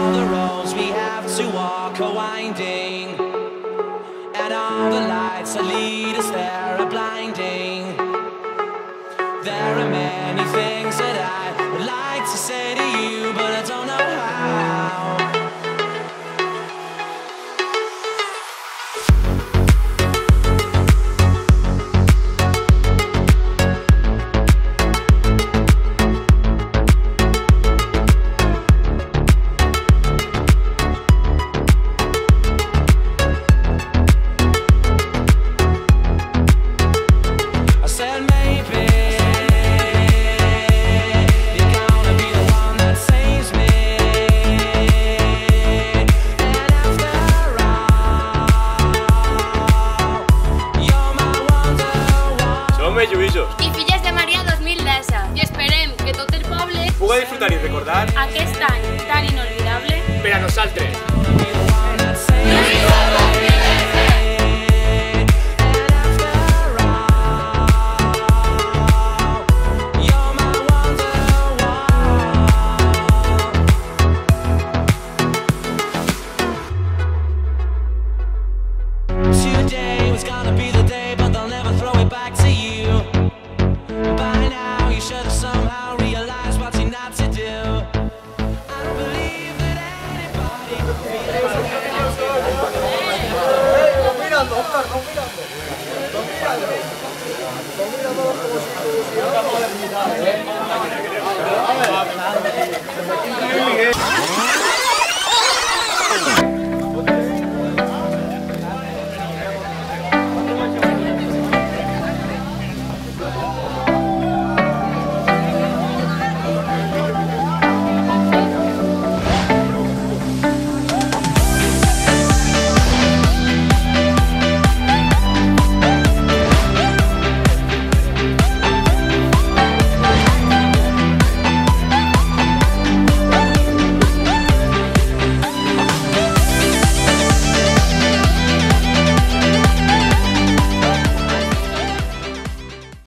all the roads we have to walk are winding, and all the lights that lead us there are blinding. There are many things that I would like to say to you, but I don't know how. I filles de Maria 2010 i esperem que tot el poble puga disfrutar i recordar aquest any tan inolvidable per a nosaltres. Today was gonna be the day, but they'll never throw it back to you. By now you should have somehow realized what you're not to do. I don't believe that anybody would feel like